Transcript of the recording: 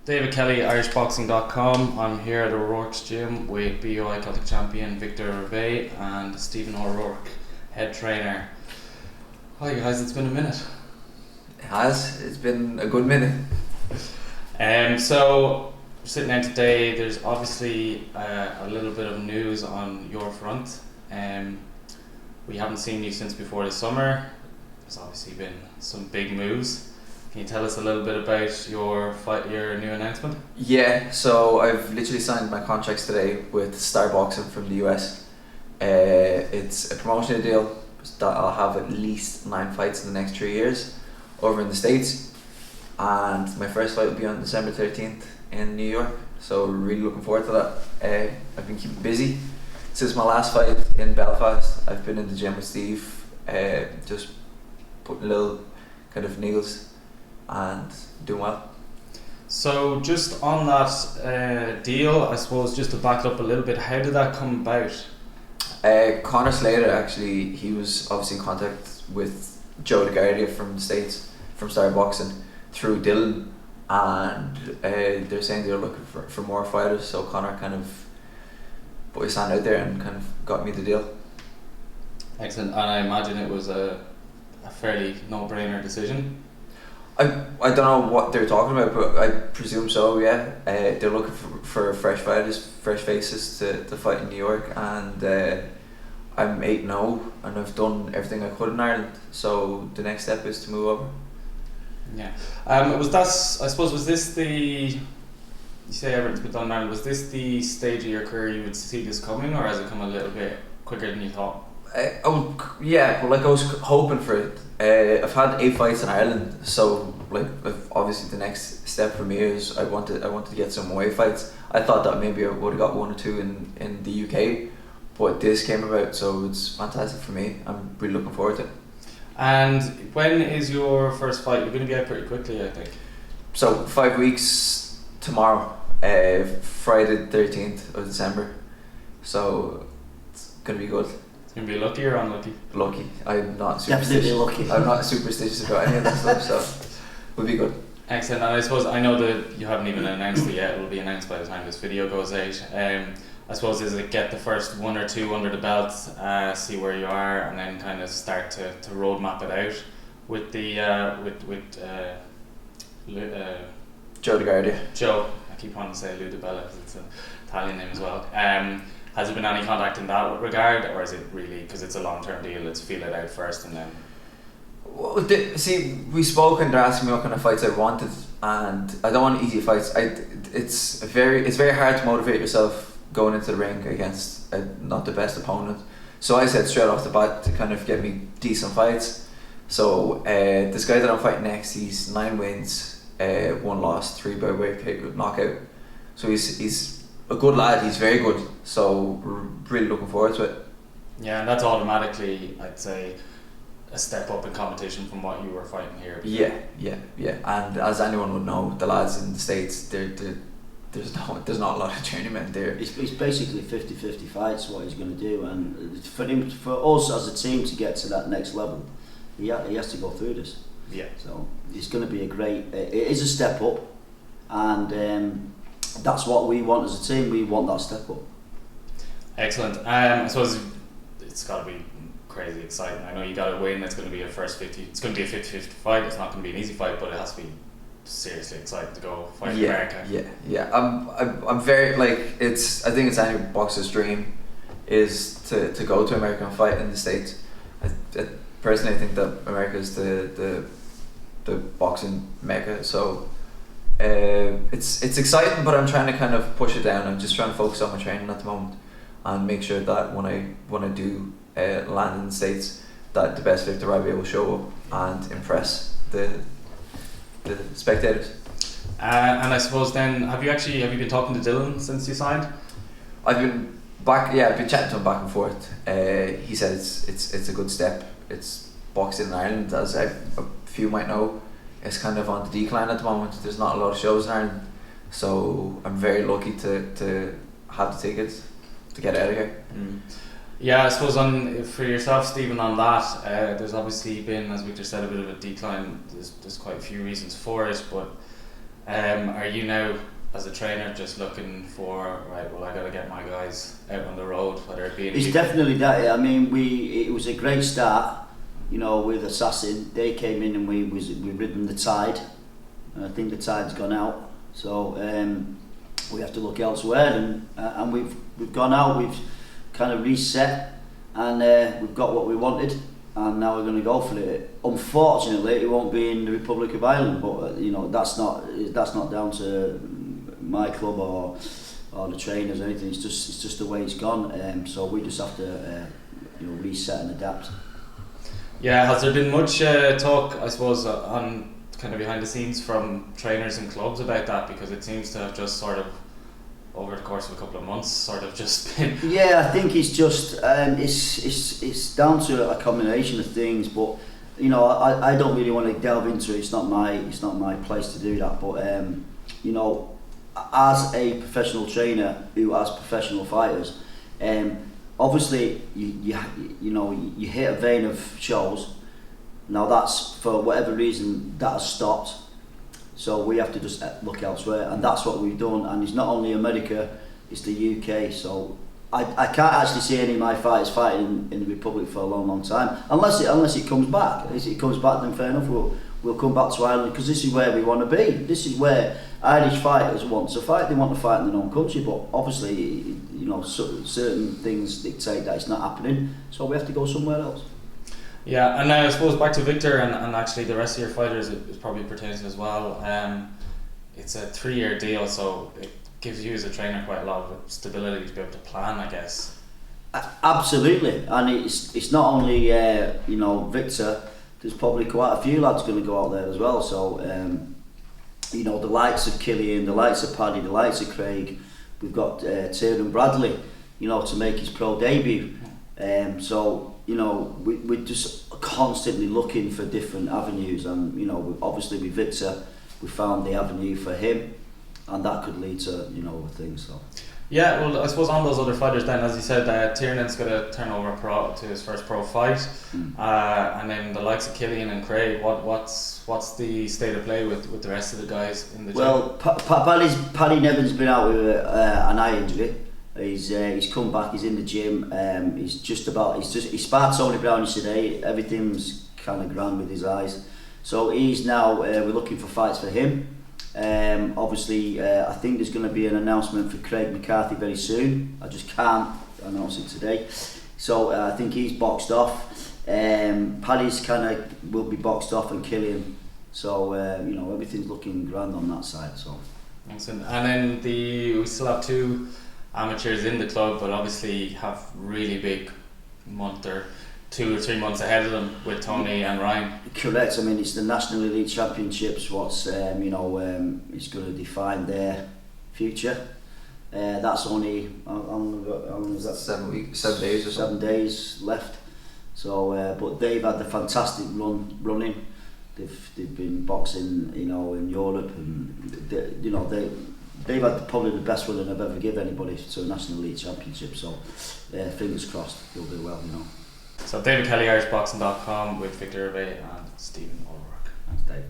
David Kelly, irishboxing.com. I'm here at O'Rourke's gym with BOI Celtic champion Victor Rabei and Stephen O'Rourke, head trainer. Hi guys, it's been a minute. It has. It's been a good minute. So sitting down today, there's obviously a little bit of news on your front. We haven't seen you since before the summer. There's obviously been some big moves. Can you tell us a little bit about your new announcement? Yeah, so I've literally signed my contracts today with Star Boxing from the US. It's a promotional deal that I'll have at least 9 fights in the next 3 years over in the States. And my first fight will be on December 13th in New York. So really looking forward to that. I've been keeping busy since my last fight in Belfast. I've been in the gym with Steve, just putting little kind of needles and doing well. So just on that deal, I suppose just to back it up a little bit, how did that come about? Connor Slater, actually, he was obviously in contact with Joe DeGuardia from the States, from Star Boxing, through Dylan, and they're saying they're looking for more fighters, so Connor kind of put his hand out there and kind of got me the deal. Excellent, and I imagine it was a fairly no-brainer decision. I don't know what they're talking about, but I presume so, yeah. They're looking for fresh fighters, fresh faces to fight in New York, and I'm 8-0 and I've done everything I could in Ireland, so the next step is to move over. Yeah. Was this the, you say everything's been done in Ireland, was this the stage of your career you would see this coming, or has it come a little bit quicker than you thought? I was hoping for it. I've had 8 fights in Ireland, so obviously the next step for me is I wanted to get some away fights. I thought that maybe I would have got 1 or 2 in the UK, but this came about, so it's fantastic for me. I'm really looking forward to it. And when is your first fight? You're going to be out pretty quickly, I think. So 5 weeks tomorrow, Friday the 13th of December. So it's going to be good. Gonna be lucky or unlucky? Lucky. I'm not definitely lucky. I'm not superstitious about any of that stuff, so we'll be good. Excellent. And I suppose I know that you haven't even announced it yet. It will be announced by the time this video goes out. I suppose is it get the first 1 or 2 under the belt, see where you are, and then kind of start to roadmap it out with the Joe DeGuardia. Joe. I keep wanting to say Lou DiBella because it's an Italian name as well. Has there been any contact in that regard, or is it really, because it's a long-term deal, let's feel it out first and then? Well, we spoke and they're asking me what kind of fights I wanted, and I don't want easy fights. It's very hard to motivate yourself going into the ring against not the best opponent. So I said straight off the bat to kind of get me decent fights. So this guy that I'm fighting next, he's 9 wins, 1 loss, 3 by way of knockout. So he's a good lad, he's very good, so we're really looking forward to it. Yeah, and that's automatically, I'd say, a step up in competition from what you were fighting here. Yeah, and as anyone would know, the lads in the States, there's not a lot of journeymen there. It's basically 50-50 fights what he's going to do, and for us as a team to get to that next level, he has to go through this. Yeah. So it's going to be it is a step up, and that's what we want as a team. We want that step up. Excellent. I suppose it's got to be crazy exciting. I know you got to win. It's going to be a first 50. It's going to be a 50-50 fight. It's not going to be an easy fight, but it has to be seriously exciting to go fight in America. Yeah. I'm very I think it's any boxer's dream is to go to America and fight in the States. I personally think that America is the boxing mecca. So. It's exciting, but I'm trying to kind of push it down. I'm just trying to focus on my training at the moment and make sure that when I do land in the States, that the best Victor Rabei will show up and impress the spectators. And I suppose then, have you been talking to Dylan since you signed? I've been chatting to him back and forth. He said it's a good step. It's boxing in Ireland, as a few might know. It's kind of on the decline at the moment. There's not a lot of shows in Ireland, so I'm very lucky to have the tickets to get out of here. Yeah, I suppose for yourself, Stephen, on that, there's obviously been, as we just said, a bit of a decline. There's quite a few reasons for it, but Are you now, as a trainer, just looking for, right, well, I got to get my guys out on the road, whether it be in It's definitely that. I mean, it was a great start, you know, with Assassin. They came in and we ridden the tide, and I think the tide's gone out. So we have to look elsewhere, and we've gone out. We've kind of reset, and we've got what we wanted, and now we're going to go for it. Unfortunately, it won't be in the Republic of Ireland, but you know, that's not down to my club or the trainers or anything. It's just the way it's gone. So we just have to you know, reset and adapt. Yeah, has there been much talk, I suppose, on kind of behind the scenes from trainers and clubs about that? Because it seems to have just sort of, over the course of a couple of months, sort of just been... Yeah, I think it's just it's down to a combination of things, but you know, I don't really want to delve into it. It's not my place to do that. But you know, as a professional trainer who has professional fighters, obviously you know, you hit a vein of shows. Now that's, for whatever reason, that has stopped. So we have to just look elsewhere, and that's what we've done. And it's not only America, it's the UK. So I can't actually see any of my fighters fighting in the Republic for a long time, unless it comes back. If it comes back, then fair enough. We'll come back to Ireland, because this is where we want to be. This is where Irish fighters want to fight. They want to fight in their own country, but obviously, you know, certain things dictate that it's not happening. So we have to go somewhere else. Yeah, and I suppose back to Victor and actually the rest of your fighters, it probably pertains to as well. It's a 3-year deal, so it gives you as a trainer quite a lot of stability to be able to plan, I guess. Absolutely, and it's not only you know, Victor. There's probably quite a few lads going to go out there as well. So you know, the likes of Killian, the likes of Paddy, the likes of Craig. We've got Tiernan Bradley, you know, to make his pro debut. So you know, we're just constantly looking for different avenues, and you know, obviously with Victor, we found the avenue for him, and that could lead to, you know, other things. So yeah, well, I suppose on those other fighters then, as you said, Tiernan's got to turn over to his first pro fight, and then the likes of Killian and Craig. What's the state of play with the rest of the guys in the gym? Well, Paddy Nevins been out with an eye injury. He's come back. He's in the gym. He sparred Tony Brown yesterday. Everything's kind of grand with his eyes. So he's now. We're looking for fights for him. Obviously, I think there's going to be an announcement for Craig McCarthy very soon. I just can't announce it today. So I think he's boxed off. Paddy's kind of will be boxed off, and Killian. So you know, everything's looking grand on that side. So. Excellent. And then we still have 2 amateurs in the club, but obviously have really big month or 2 or 3 months ahead of them with Tony and Ryan. Correct. I mean, it's the National Elite Championships. What's you know, is going to define their future. That's only how long is that? 7 weeks, 7 days or so. 7 days left. So, but they've had a fantastic running. They've been boxing, you know, in Europe, and you know, they've had probably the best running I've ever given anybody to a National Elite Championship. So, fingers crossed, they'll do well, you know. So David Kelly, IrishBoxing.com, with Victor Rabei and Stephen O'Rourke. Thanks, Dave.